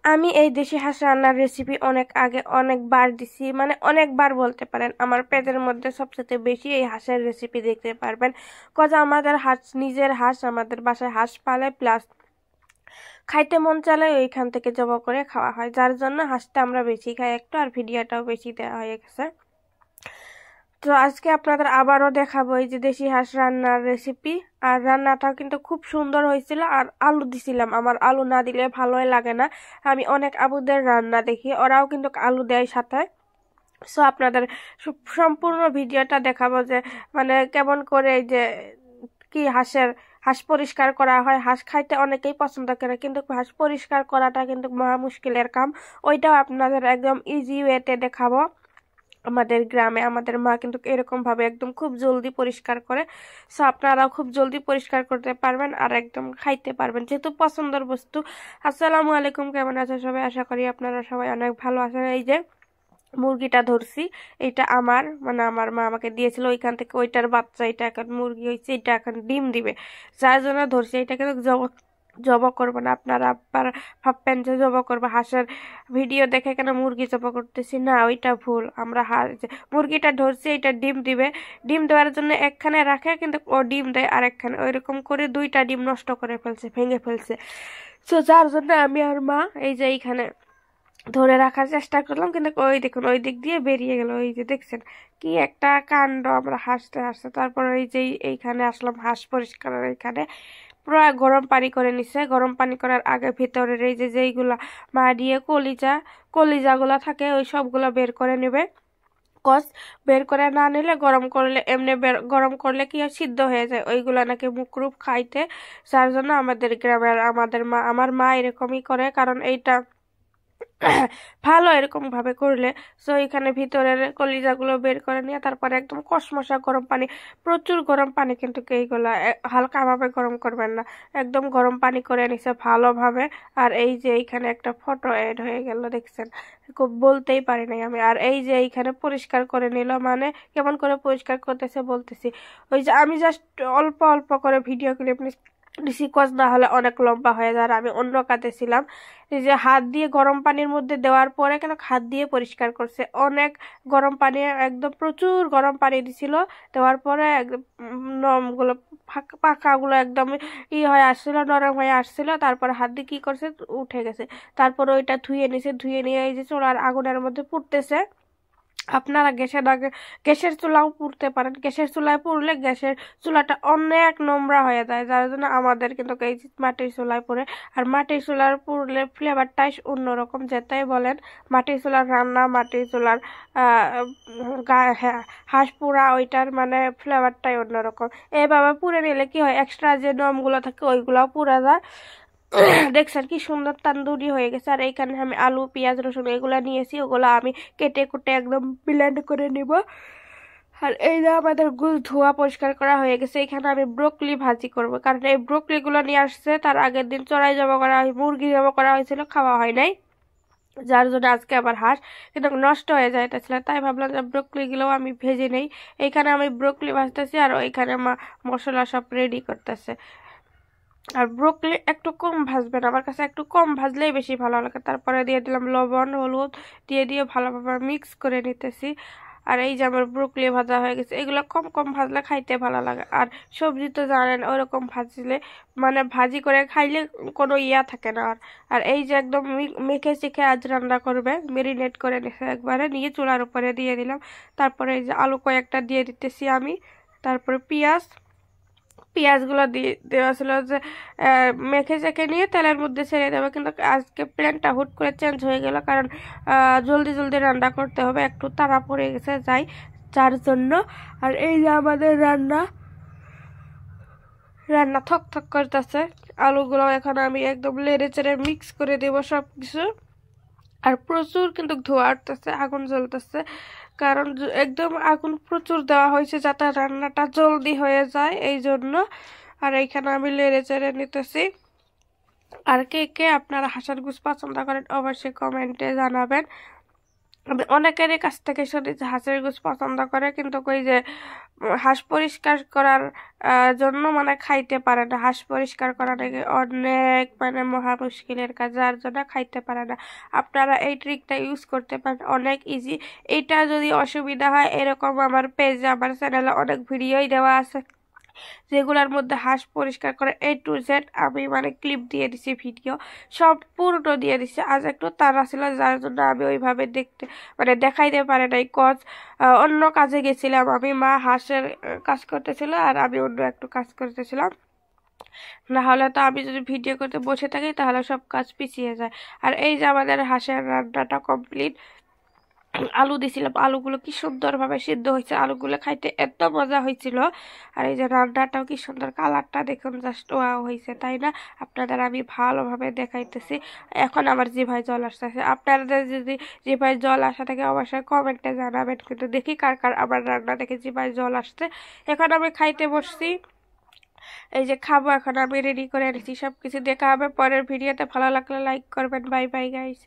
আমি এই দেশি হাঁস রান্নার রেসিপি অনেক আগে অনেকবার দিছি, মানে অনেকবার বলতে পারেন। আমার পেজের মধ্যে সবচেয়ে বেশি এই হাঁসের রেসিপি দেখতে পারবেন। কজ আমাদের হাঁস, নিজের হাঁস, আমাদের বাসায় হাঁস পালে, প্লাস খাইতে মন চাইলে ওইখান থেকে জবাই করে খাওয়া হয়, যার জন্য হাঁসটা আমরা বেশি খাই একটু, আর ভিডিওটাও বেশি দেওয়া হয়ে গেছে। তো আজকে আপনাদের আবারও দেখাবো এই যে দেশি হাঁস রান্নার রেসিপি। আর রান্নাটাও কিন্তু খুব সুন্দর হয়েছিল। আর আলু দিছিলাম, আমার আলু না দিলে ভালোই লাগে না। আমি অনেক আবুদের রান্না দেখি, ওরাও কিন্তু আলু দেয় সাথে। সো আপনাদের সম্পূর্ণ ভিডিওটা দেখাবো যে মানে কেমন করে এই যে কি হাঁস পরিষ্কার করা হয়। হাঁস খাইতে অনেকেই পছন্দ করে, কিন্তু হাঁস পরিষ্কার করাটা কিন্তু মহা মুশকিলের কাম। ওইটাও আপনাদের একদম ইজি ওয়েতে দেখাবো। আমাদের গ্রামে আমাদের মা কিন্তু এরকম ভাবে একদম খুব জলদি পরিষ্কার করে। সো আপনারাও খুব জলদি পরিষ্কার করতে পারবেন আর একদম খাইতে পারবেন, যেহেতু পছন্দের বস্তু। আসসালামু আলাইকুম, কেমন আছেন সবাই? আশা করি আপনারা সবাই অনেক ভালো আছেন। এই যে মুরগিটা ধরছি, এটা আমার মানে আমার মা আমাকে দিয়েছিল ওইখান থেকে, ওইটার বাচ্চা, এটা এখন মুরগি হয়েছে, এটা এখন ডিম দিবে, যার জন্য ধরছি। এটা কিন্তু জবা করবো না, আপনারা আবার ভাববেন যে জবা করবো। হাঁসের ভিডিও দেখে কেন মুরগি জবা করতেছি, না ওইটা ভুল। আমরা মুরগিটা ধরছি, এটা ডিম দিবে। ডিম দেওয়ার জন্য একখানে রাখে, কিন্তু ও ডিম দেয় আর একখানে, ওইরকম করে দুইটা ডিম নষ্ট করে ফেলছে, ভেঙে ফেলছে। তো যার জন্য আমি আর মা এই যে এইখানে ধরে রাখার চেষ্টা করলাম, কিন্তু ওই দেখুন ওই দিক দিয়ে বেরিয়ে গেল। ওই যে দেখছেন কি একটা কাণ্ড। আমরা হাসতে হাসতে তারপর ওই যে এইখানে আসলাম হাঁস পরিষ্কারের এইখানে। পুরো গরম পানি করে নিছে। গরম পানি করার আগে ভিতরের এই যে যেইগুলা মা দিয়ে কলিজাগুলা থাকে, ওই সবগুলা বের করে নেবে। কস বের করে না নিলে গরম করলে, এমনি গরম করলে কি হয়, সিদ্ধ হয়ে যায়, ওইগুলা নাকি মুখরূপ খাইতে। যার জন্য আমাদের গ্রামের আমার মা এরকমই করে, কারণ এইটা ভালো এরকম ভাবে করলে। সো এখানে ভিতরের কলিজাগুলো বের করে নিয়ে তারপরে একদম কসমসা গরম পানি, প্রচুর গরম পানি, কিন্তু এইগুলা হালকা ভাবে গরম করবেন না, একদম গরম পানি করে নিছে ভালোভাবে। আর এই যে এইখানে একটা ফটো এড হয়ে গেল, দেখছেন, খুব বলতেই পারি নাই আমি। আর এই যে এইখানে পরিষ্কার করে নিল, মানে কেমন করে পরিষ্কার করতেছে বলতেছি। ওই যে আমি জাস্ট অল্প অল্প করে ভিডিও ক্লিপ নিছি, কজ না হলে অনেক লম্বা হয়ে যায়। আর আমি অন্য কাজে ছিলাম। এই যে হাত দিয়ে গরম পানির মধ্যে দেওয়ার পরে কেন হাত দিয়ে পরিষ্কার করছে, অনেক গরম পানি, একদম প্রচুর গরম পানি দিছিল। দেওয়ার পরে একদম নমগুলো, পাখাগুলো একদম হয়ে আসছিল, নরম হয়ে আসছিল। তারপর হাত দিয়ে কি করছে, উঠে গেছে। তারপর ওইটা ধুয়ে নিছে, ধুয়ে নিয়ে এই যে চুলার আগুনের মধ্যে পুড়তেছে। আপনারা গ্যাসের চুলাও পুড়তে পারেন। গ্যাসের চুলায় পুড়লে গ্যাসের চুলাটা অনেক নোংরা হয়ে যায়, যার জন্য আমাদের কিন্তু এই মাটির চুলায় পুড়ে। আর মাটির চুলার পুড়লে ফ্লেভারটাই অন্যরকম। যেটাই বলেন, মাটির চুলার রান্না, মাটির চুলার হাঁস পোড়া, ওইটার মানে ফ্লেভারটাই অন্যরকম। এইভাবে পুড়ে নিলে কি হয়, এক্সট্রা যে নমগুলো থাকে ওইগুলাও পুড়ে যায়। দেখছেন কি সুন্দর তান্দুরি হয়ে গেছে। আর এইখানে আমি আলু, পেঁয়াজ, রসুন এগুলা নিয়েছি, ওগুলো আমি কেটে কুটে একদম ব্লেন্ড করে নিব। আর এই যে আমাদের ধোয়া পরিষ্কার করা হয়ে গেছে। এখানে আমি ব্রোকলি ভাজি করব, কারণ এই ব্রোকলি গুলো নিয়ে আসছে তার আগের দিন চড়াই জমা করা হয়, মুরগি জমা করা হয়েছিল, খাওয়া হয় নাই, যার জন্য আজকে আবার হাঁস কিন্তু নষ্ট হয়ে যাইতেছিল। তাই ভাবলাম যে ব্রোকলি গুলোও আমি ভেজে নেই। এইখানে আমি ব্রোকলি ভাজতেছি, আর ওইখানে মশলা সব রেডি করতেছে। আর ব্রোকলি একটু কম ভাজবেন, আমার কাছে একটু কম ভাজলেই বেশি ভালো লাগে। তারপরে দিয়ে দিলাম লবণ, হলুদ, দিয়ে ভালোভাবে মিক্স করে নিতেছি। আর এই যে আমার ব্রোকলি ভাজা হয়ে গেছে। এগুলো কম কম ভাজলে খাইতে ভালো লাগে। আর সবজি তো জানেন, ওইরকম ভাজলে মানে ভাজি করে খাইলে কোনো ইয়া থাকে না। আর এই যে একদম মেখে চেখে আজ রান্না করবে, মেরিনেট করে নিছে একবারে, নিয়ে চুলার উপরে দিয়ে দিলাম। তারপরে এই যে আলু কয়েকটা দিয়ে দিতেছি আমি। তারপরে পেঁয়াজগুলো দিয়ে দেওয়া ছিল যে মেখে চেখে নিয়ে তেলের মধ্যে ছেড়ে দেবে, কিন্তু আজকে প্ল্যানটা হুট করে চেঞ্জ হয়ে গেল, কারণ জলদি জলদি রান্না করতে হবে, একটু তাড়া পড়ে গেছে যার জন্য। আর এই যে আমাদের রান্না রান্না থক থক করতেছে। আলুগুলো এখন আমি একদম লেড়ে চেড়ে মিক্স করে দেবো সব কিছু। আর প্রচুর কিন্তু ধোঁয়া উঠতেছে, আগুন জ্বলতেছে, কারণ একদম আগুন প্রচুর দেওয়া হয়েছে যাতে রান্নাটা জলদি হয়ে যায়, এই জন্য। আর এইখানে আমি লেড়ে চেড়ে নিতেছি। আর কে কে আপনারা হাঁসের গোশত পছন্দ করেন অবশ্যই কমেন্টে জানাবেন। আমি অনেকেরই কাছ থেকে শুনি যে হাঁসের গোশত পছন্দ করে, কিন্তু ওই যে হাঁস পরিষ্কার করার জন্য মানে খাইতে পারে না। হাঁস পরিষ্কার করা নাকি অনেক মানে মহা মুশকিলের কাজ, যার জন্য খাইতে পারে না। আপনারা এই ট্রিকটা ইউজ করতে পারেন, অনেক ইজি। এটা যদি অসুবিধা হয়, এরকম আমার পেজে আমার চ্যানেলে অনেক ভিডিওই দেওয়া আছে যেগুলোর মধ্যে হাঁস পরিষ্কার করে A to Z আমি মানে ক্লিপ দিয়ে দিছি, ভিডিও সম্পূর্ণ দিয়ে দিছি। আজ একটু তাড়া ছিল, যার জন্য আমি ওইভাবে দেখতে মানে দেখাইতে পারে নাই। অন্য কাজে গেছিলাম আমি, মা হাঁসের কাজ করতেছিল আর আমি অন্য একটু কাজ করতেছিলাম। না হলে তো আমি যদি ভিডিও করতে বসে থাকি তাহলে সব কাজ পিছিয়ে যায়। আর এই যে আমাদের হাঁসের রান্নাটা কমপ্লিট। আলু দিছিলাম, আলুগুলো কি সুন্দরভাবে সিদ্ধ হয়েছে, আলুগুলো খাইতে এত মজা হয়েছিল। আর এই যে রান্নাটাও কি সুন্দর, কালারটা দেখুন জাস্ট ওয়াও হয়েছে, তাই না? আপনাদের আমি ভালোভাবে দেখাইতেছি। এখন আমার জিভায় জল আসতেছে। আপনাদের যদি জিভায় জল আসা থাকে অবশ্যই কমেন্টে জানাবেন, কিন্তু দেখি কার কার আমার রান্না দেখে জিভায় জল আসছে। এখন আমি খাইতে বসছি, এই যে খাবো। এখন আমি রেডি করে এনেছি, সবকিছু দেখা হবে পরের ভিডিওতে। ভালো লাগলে লাইক করবেন। Bye bye guys.